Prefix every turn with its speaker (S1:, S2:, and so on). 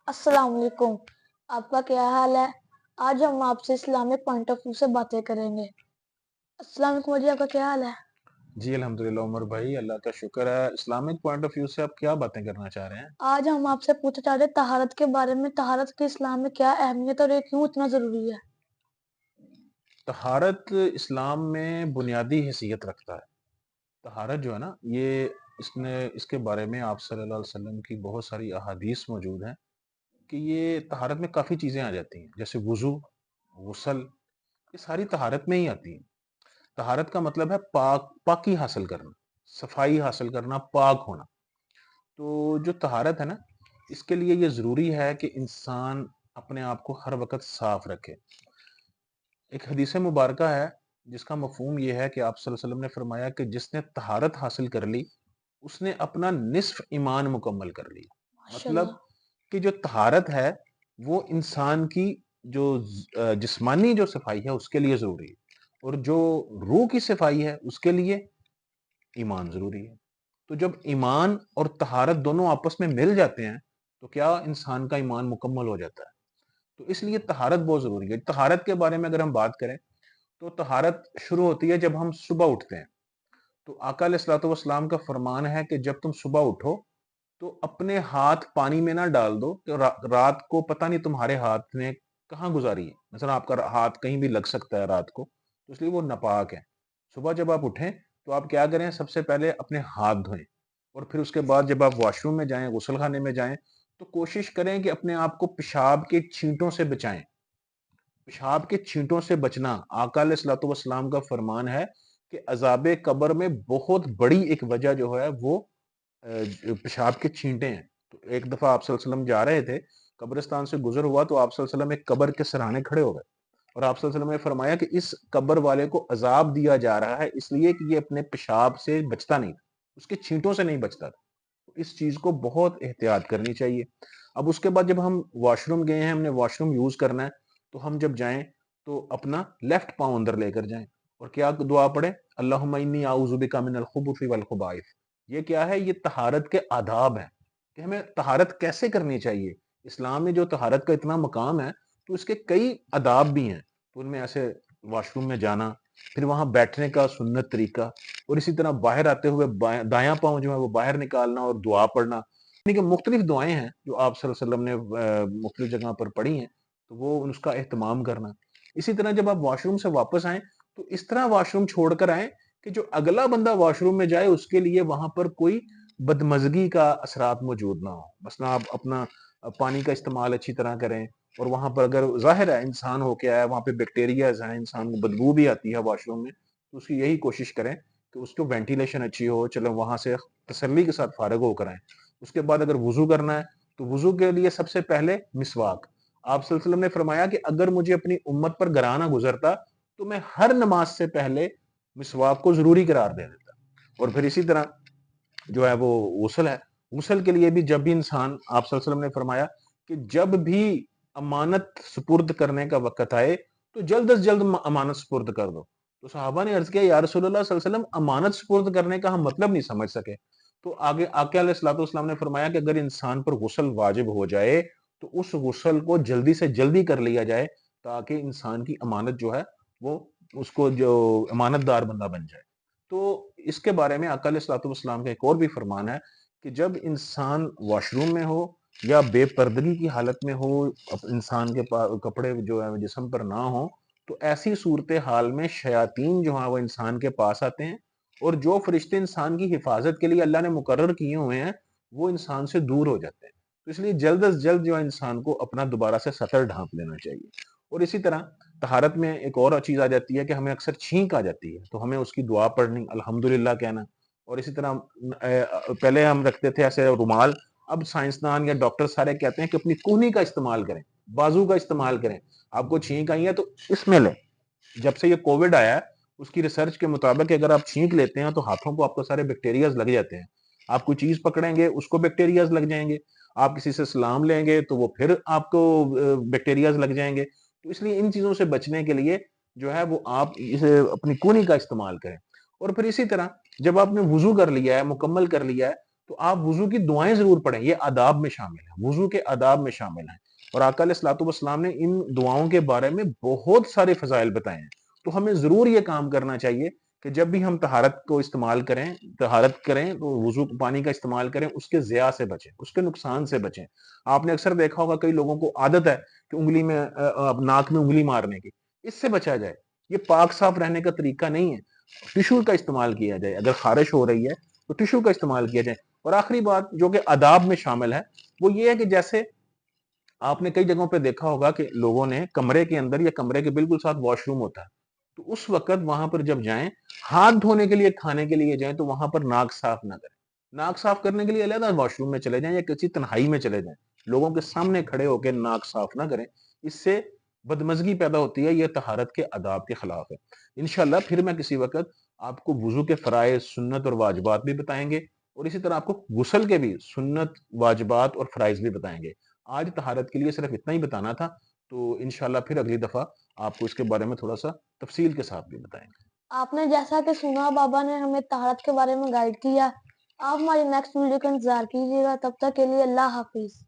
S1: السلام علیکم۔ آپ کا کیا حال ہے؟ آج ہم آپ سے اسلامک پوائنٹ آف ویو سے باتیں کریں گے۔ السلام علیکم جی، آپ کا کیا حال ہے؟
S2: جی الحمدللہ عمر بھائی، اللہ کا شکر ہے۔ اسلامک پوائنٹ آف ویو سے آپ کیا باتیں کرنا چاہ رہے ہیں؟
S1: آج ہم آپ سے پوچھنا چاہتے ہیں طہارت کے بارے میں، طہارت کی اسلام میں کیا اہمیت اور یہ کیوں اتنا ضروری ہے؟
S2: طہارت اسلام میں بنیادی حیثیت رکھتا ہے۔ طہارت جو ہے نا، اس کے بارے میں آپ صلی اللہ علیہ وسلم کی بہت ساری احادیث موجود ہیں کہ یہ طہارت میں کافی چیزیں آ جاتی ہیں، جیسے وضو، غسل، یہ ساری طہارت میں ہی آتی ہیں۔ طہارت کا مطلب ہے پاکی حاصل کرنا، صفائی حاصل کرنا، پاک ہونا۔ تو جو طہارت ہے نا، اس کے لیے یہ ضروری ہے کہ انسان اپنے آپ کو ہر وقت صاف رکھے۔ ایک حدیث مبارکہ ہے جس کا مفہوم یہ ہے کہ آپ صلی اللہ علیہ وسلم نے فرمایا کہ جس نے طہارت حاصل کر لی اس نے اپنا نصف ایمان مکمل کر لیا۔ مطلب
S1: ماشاءاللہ۔
S2: کہ جو طہارت ہے وہ انسان کی جو جسمانی جو صفائی ہے اس کے لیے ضروری ہے، اور جو روح کی صفائی ہے اس کے لیے ایمان ضروری ہے۔ تو جب ایمان اور طہارت دونوں آپس میں مل جاتے ہیں تو کیا انسان کا ایمان مکمل ہو جاتا ہے۔ تو اس لیے طہارت بہت ضروری ہے۔ طہارت کے بارے میں اگر ہم بات کریں تو طہارت شروع ہوتی ہے جب ہم صبح اٹھتے ہیں۔ تو آقا علیہ الصلوۃ والسلام کا فرمان ہے کہ جب تم صبح اٹھو تو اپنے ہاتھ پانی میں نہ ڈال دو کہ رات کو پتہ نہیں تمہارے ہاتھ نے کہاں گزاری ہے، مثلا آپ کا ہاتھ کہیں بھی لگ سکتا ہے رات کو، تو اس لیے وہ ناپاک ہے۔ صبح جب آپ اٹھیں تو آپ کیا کریں، سب سے پہلے اپنے ہاتھ دھوئیں، اور پھر اس کے بعد جب آپ واش روم میں جائیں، غسل خانے میں جائیں، تو کوشش کریں کہ اپنے آپ کو پیشاب کے چھینٹوں سے بچائیں۔ پیشاب کے چھینٹوں سے بچنا آقا علیہ الصلوۃ والسلام کا فرمان ہے کہ عذاب قبر میں بہت بڑی ایک وجہ جو ہے وہ پیشاب کے چھینٹے ہیں۔ تو ایک دفعہ آپ صلی اللہ علیہ وسلم جا رہے تھے، قبرستان سے گزر ہوا تو آپ صلی اللہ علیہ وسلم ایک قبر کے سرانے کھڑے ہو گئے، اور آپ صلی اللہ علیہ وسلم نے فرمایا کہ اس قبر والے کو عذاب دیا جا رہا ہے اس لیے کہ یہ اپنے پیشاب سے بچتا نہیں تھا، اس کے چھینٹوں سے نہیں بچتا تھا۔ اس چیز کو بہت احتیاط کرنی چاہیے۔ اب اس کے بعد جب ہم واش روم گئے ہیں، ہم نے واش روم یوز کرنا ہے، تو ہم جب جائیں تو اپنا لیفٹ پاؤں اندر لے کر جائیں، اور کیا دعا پڑھیں، اللہم انی اعوذ بک من الخبث والخبائث۔ یہ کیا ہے، یہ طہارت کے آداب ہیں کہ ہمیں طہارت کیسے کرنی چاہیے۔ اسلام میں جو طہارت کا اتنا مقام ہے تو اس کے کئی آداب بھی ہیں، تو ان میں ایسے واش روم میں جانا، پھر وہاں بیٹھنے کا سنت طریقہ، اور اسی طرح باہر آتے ہوئے دایاں پاؤں جو ہے وہ باہر نکالنا اور دعا پڑھنا، یعنی کہ مختلف دعائیں ہیں جو آپ صلی اللہ علیہ وسلم نے مختلف جگہ پر پڑھی ہیں، تو وہ اس کا اہتمام کرنا۔ اسی طرح جب آپ واش روم سے واپس آئیں تو اس طرح واش روم چھوڑ کر آئیں کہ جو اگلا بندہ واش روم میں جائے اس کے لیے وہاں پر کوئی بدمزگی کا اثرات موجود نہ ہو۔ مثلا آپ اپنا پانی کا استعمال اچھی طرح کریں، اور وہاں پر اگر ظاہر ہے انسان ہو کے آیا وہاں پہ بیکٹیریاز ہیں، انسان کو بدبو بھی آتی ہے واش روم میں، تو اس کی یہی کوشش کریں کہ اس کو وینٹیلیشن اچھی ہو، چلو وہاں سے تسلی کے ساتھ فارغ ہو کر آئیں۔ اس کے بعد اگر وضو کرنا ہے تو وضو کے لیے سب سے پہلے مسواک۔ آپ صلی اللہ علیہ وسلم نے فرمایا کہ اگر مجھے اپنی امت پر گرانا گزرتا تو میں ہر نماز سے پہلے مسواک کو ضروری قرار دے دیتا۔ اور پھر اسی طرح جو ہے وہ غسل ہے، غسل کے لیے بھی جب بھی انسان، آپ صلی اللہ علیہ وسلم نے فرمایا کہ جب بھی امانت سپرد کرنے کا وقت آئے تو جلد از جلد امانت سپرد کر دو۔ تو صحابہ نے عرض کیا، یا رسول اللہ صلی اللہ علیہ وسلم امانت سپرد کرنے کا ہم مطلب نہیں سمجھ سکے۔ تو آگے آقا علیہ الصلوۃ والسلام نے فرمایا کہ اگر انسان پر غسل واجب ہو جائے تو اس غسل کو جلدی سے جلدی کر لیا جائے تاکہ انسان کی امانت جو ہے وہ اس کو جو امانت دار بندہ بن جائے۔ تو اس کے بارے میں آقا علیہ الصلوۃ والسلام کا ایک اور بھی فرمان ہے کہ جب انسان واش روم میں ہو یا بے پردگی کی حالت میں ہو، انسان کے کپڑے جو ہے جسم پر نہ ہو، تو ایسی صورتحال میں شیاطین جو ہیں وہ انسان کے پاس آتے ہیں، اور جو فرشتے انسان کی حفاظت کے لیے اللہ نے مقرر کیے ہوئے ہیں وہ انسان سے دور ہو جاتے ہیں۔ تو اس لیے جلد از جلد جو انسان کو اپنا دوبارہ سے سطر ڈھانپ لینا چاہیے۔ اور اسی طرح طہارت میں ایک اور چیز آ جاتی ہے کہ ہمیں اکثر چھینک آ جاتی ہے تو ہمیں اس کی دعا پڑھنی، الحمدللہ کہنا، اور اسی طرح پہلے ہم رکھتے تھے ایسے رومال، اب سائنسدان یا ڈاکٹر سارے کہتے ہیں کہ اپنی کونی کا استعمال کریں، بازو کا استعمال کریں۔ آپ کو چھینک آئی ہے تو اس میں لیں۔ جب سے یہ کووڈ آیا ہے اس کی ریسرچ کے مطابق اگر آپ چھینک لیتے ہیں تو ہاتھوں کو آپ کو سارے بیکٹیریاز لگ جاتے ہیں، آپ کوئی چیز پکڑیں گے اس کو بیکٹیریاز لگ جائیں گے، آپ کسی سے سلام لیں گے تو وہ پھر آپ کو بیکٹیریاز لگ جائیں گے۔ تو اس لیے ان چیزوں سے بچنے کے لیے جو ہے وہ آپ اسے اپنی کونی کا استعمال کریں۔ اور پھر اسی طرح جب آپ نے وضو کر لیا ہے، مکمل کر لیا ہے، تو آپ وضو کی دعائیں ضرور پڑھیں، یہ آداب میں شامل ہیں، وضو کے آداب میں شامل ہیں، اور آقا علیہ الصلوۃ والسلام نے ان دعاؤں کے بارے میں بہت سارے فضائل بتائے ہیں۔ تو ہمیں ضرور یہ کام کرنا چاہیے کہ جب بھی ہم طہارت کو استعمال کریں، طہارت کریں تو وضو پانی کا استعمال کریں، اس کے ضیاء سے بچیں، اس کے نقصان سے بچیں۔ آپ نے اکثر دیکھا ہوگا کئی لوگوں کو عادت ہے کہ انگلی میں ناک میں انگلی مارنے کی، اس سے بچا جائے، یہ پاک صاف رہنے کا طریقہ نہیں ہے۔ ٹشو کا استعمال کیا جائے، اگر خارش ہو رہی ہے تو ٹشو کا استعمال کیا جائے۔ اور آخری بات جو کہ آداب میں شامل ہے وہ یہ ہے کہ جیسے آپ نے کئی جگہوں پہ دیکھا ہوگا کہ لوگوں نے کمرے کے اندر یا کمرے کے بالکل ساتھ واش روم ہوتا ہے، تو اس وقت وہاں پر جب جائیں، ہاتھ دھونے کے لیے کھانے کے لیے جائیں تو وہاں پر ناک صاف نہ کریں، ناک صاف کرنے کے لیے علیحدہ واش روم میں چلے جائیں یا کسی تنہائی میں چلے جائیں، لوگوں کے سامنے کھڑے ہو کے ناک صاف نہ کریں، اس سے بدمزگی پیدا ہوتی ہے، یہ طہارت کے آداب کے خلاف ہے۔ انشاءاللہ پھر میں کسی وقت آپ کو وضو کے فرائض، سنت اور واجبات بھی بتائیں گے، اور اسی طرح آپ کو غسل کے بھی سنت، واجبات اور فرائض بھی بتائیں گے۔ آج طہارت کے لیے صرف اتنا ہی بتانا تھا، تو انشاءاللہ پھر اگلی دفعہ آپ کو اس کے بارے میں تھوڑا سا تفصیل کے ساتھ بھی بتائیں گے۔
S1: آپ نے جیسا کہ سنا، بابا نے ہمیں طہارت کے بارے میں گائیڈ کیا۔ آپ ہماری نیکسٹ ویڈیو کا انتظار کیجیے گا، تب تک کے لیے اللہ حافظ۔